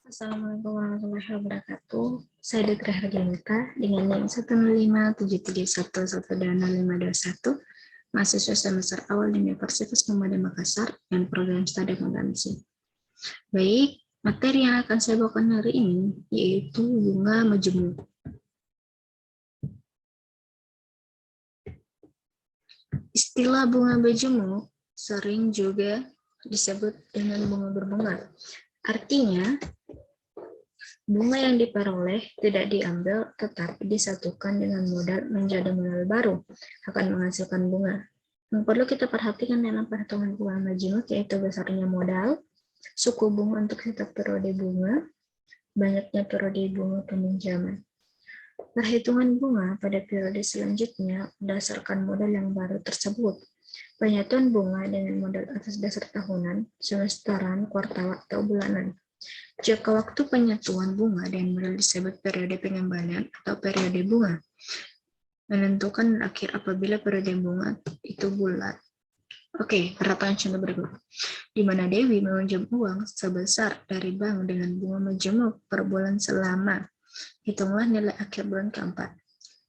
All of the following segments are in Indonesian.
Assalamualaikum warahmatullahi wabarakatuh. Saya Dr. Hardianita dengan NIM 10573111521, mahasiswa semester awal di Universitas Muhammadiyah Makassar dan program studi akuntansi. Baik, materi yang akan saya bawakan hari ini yaitu bunga majemuk. Istilah bunga majemuk sering juga disebut dengan bunga berbunga. Artinya, bunga yang diperoleh tidak diambil tetapi disatukan dengan modal menjadi modal baru akan menghasilkan bunga. Yang perlu kita perhatikan dalam perhitungan bunga majemuk yaitu besarnya modal, suku bunga untuk setiap periode bunga, banyaknya periode bunga peminjaman. Perhitungan bunga pada periode selanjutnya berdasarkan modal yang baru tersebut. Penyatuan bunga dengan modal atas dasar tahunan, semesteran, kuartal, atau bulanan. Jangka waktu penyatuan bunga dan modal disebut periode pengembalian atau periode bunga. Menentukan akhir apabila periode bunga itu bulat. Oke, perhatikan contoh berikut. Di mana Dewi meminjam uang sebesar dari bank dengan bunga majemuk per bulan selama. Hitunglah nilai akhir bulan keempat.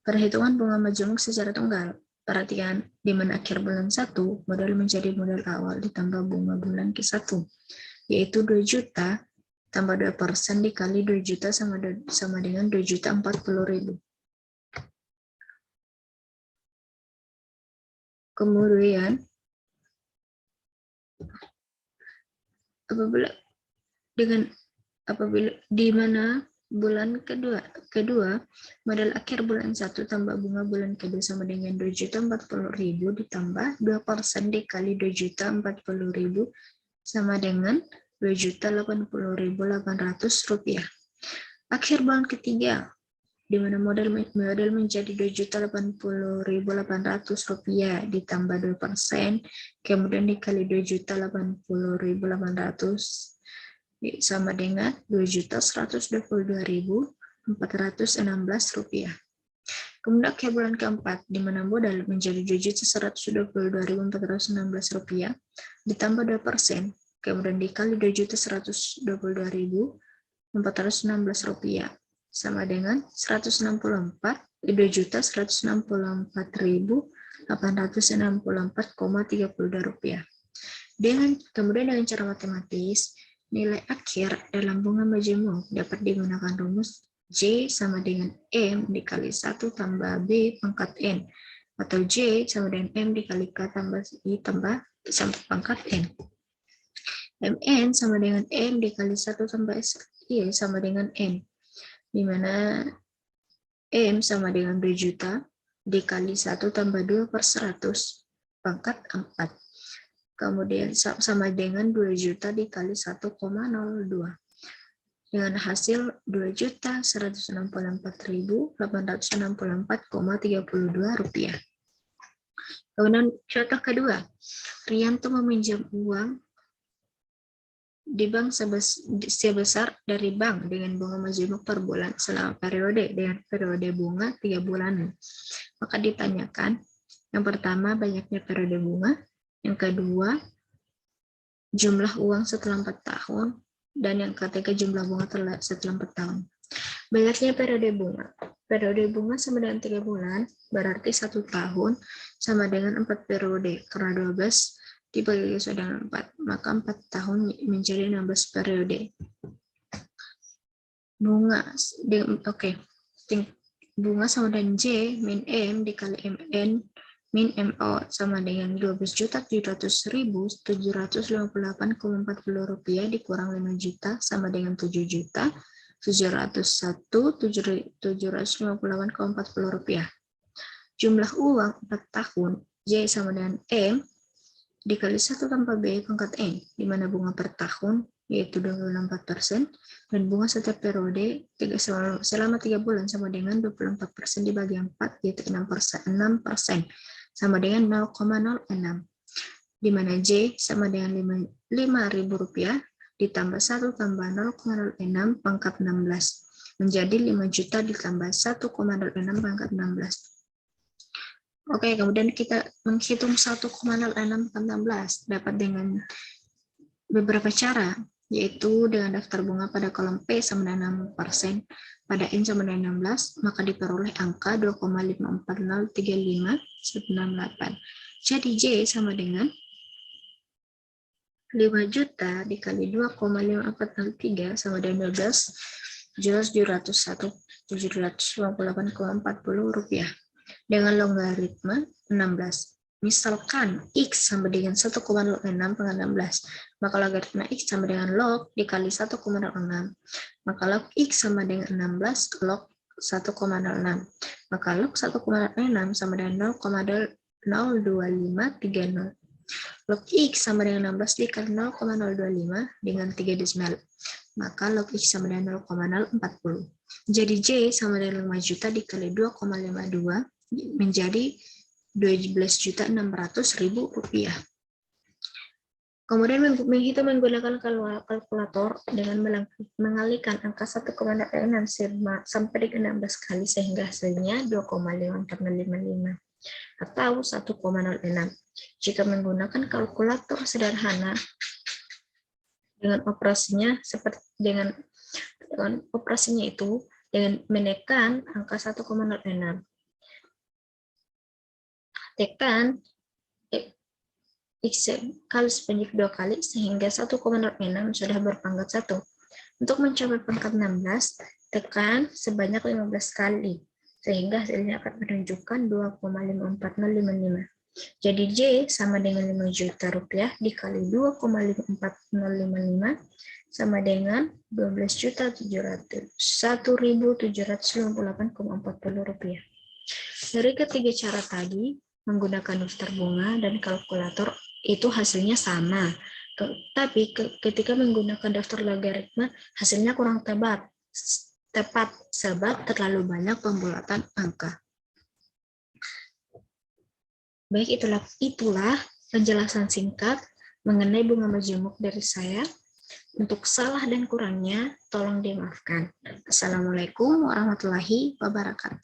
Perhitungan bunga majemuk secara tunggal. Perhatikan, di mana akhir bulan 1, modal menjadi modal awal ditambah bunga bulan ke-1, yaitu 2 juta tambah 2% dikali 2 juta sama dengan 2.040.000. Kemudian, apabila di mana bulan kedua modal akhir bulan 1 tambah bunga bulan kedua sama dengan 2.040.000 ditambah 2% dikali 2.040.000 sama dengan 2.080.800 rupiah. Akhir bulan ketiga, di mana modal menjadi 2.080.800 rupiah ditambah 2%, kemudian dikali 2.080.800 sama dengan 2.122.416 rupiah. Kemudian akhir bulan keempat, di mana modal menjadi 2.122.416 rupiah ditambah 2%, kemudian dikali 2.122.416 rupiah sama dengan 2.164.864,32 rupiah. Kemudian dengan cara matematis, nilai akhir dalam bunga majemuk dapat digunakan rumus J sama dengan M dikali 1 tambah B pangkat N, atau J sama dengan M dikali K tambah I tambah sampai pangkat N. Mn sama dengan M dikali 1 tambah I sama dengan N, di mana M sama dengan 2 juta dikali 1 tambah 2 per 100 pangkat 4. Kemudian sama dengan 2 juta dikali 1,02. Dengan hasil 2.164.864,32 rupiah. Kemudian contoh kedua, Rianto meminjam uang di bank sebesar dari bank dengan bunga majemuk per bulan selama periode dengan periode bunga 3 bulan. Maka ditanyakan, yang pertama banyaknya periode bunga, yang kedua jumlah uang setelah 4 tahun, dan yang ketiga jumlah bunga setelah 4 tahun. Banyaknya periode bunga. Periode bunga sama dengan 3 bulan, berarti 1 tahun sama dengan 4 periode, karena 12 dibagi dengan 4, maka 4 tahun menjadi 16 periode. Bunga sama dengan J min M dikali Mn min MO sama dengan 12.700.758,40 rupiah dikurang 5 juta sama dengan 7.701.758,40 rupiah. Jumlah uang 4 tahun J sama dengan M dikali 1 tambah B pangkat N, di mana bunga per tahun yaitu 24% dan bunga setiap periode selama 3 bulan sama dengan 24% dibagi 4 yaitu 6% sama dengan 0,06, di mana J sama dengan 5.000 rupiah ditambah 1 tambah 0,06 pangkat 16 menjadi 5 juta ditambah 1,06 pangkat 16. Oke, kemudian kita menghitung 1,06 ke 16 dapat dengan beberapa cara, yaitu dengan daftar bunga pada kolom P sama dengan 6%, pada N sama dengan 16, maka diperoleh angka 2,54035998. Jadi J sama dengan 5 juta dikali 2,5403 sama dengan 12.701.758,40 rupiah. Dengan logaritma 16. Misalkan X sama dengan 1,06 pangkat 16, maka logaritma X sama dengan log dikali 1,06. Maka log X sama dengan 16 log 1,06. Maka log 1,06 sama dengan 0,02530. Log X sama dengan 16 dikali 0,025 dengan 3 desimal. Maka log X sama dengan 0,040. Jadi J sama dengan 5 juta dikali 2,52 menjadi 12.600.000 rupiah. Kemudian menghitung menggunakan kalkulator dengan mengalihkan angka 1,6 sampai dengan 16 kali sehingga hasilnya 2,5455 atau 1,06. Jika menggunakan kalkulator sederhana dengan operasinya itu dengan menekan angka 1,06. Tekan X kali sebanyak 2 kali sehingga 1,06 sudah berpangkat 1. Untuk mencapai pangkat 16, tekan sebanyak 15 kali sehingga hasilnya akan menunjukkan 2,54055. Jadi J sama dengan 5 juta rupiah dikali 2,54055 sama dengan 12.701.798,40 rupiah. Dari ketiga cara tadi, menggunakan daftar bunga dan kalkulator itu hasilnya sama. Tapi ketika menggunakan daftar logaritma, hasilnya kurang tepat sebab terlalu banyak pembulatan angka. Baik, itulah penjelasan singkat mengenai bunga majemuk dari saya. Untuk salah dan kurangnya, tolong dimaafkan. Assalamualaikum warahmatullahi wabarakatuh.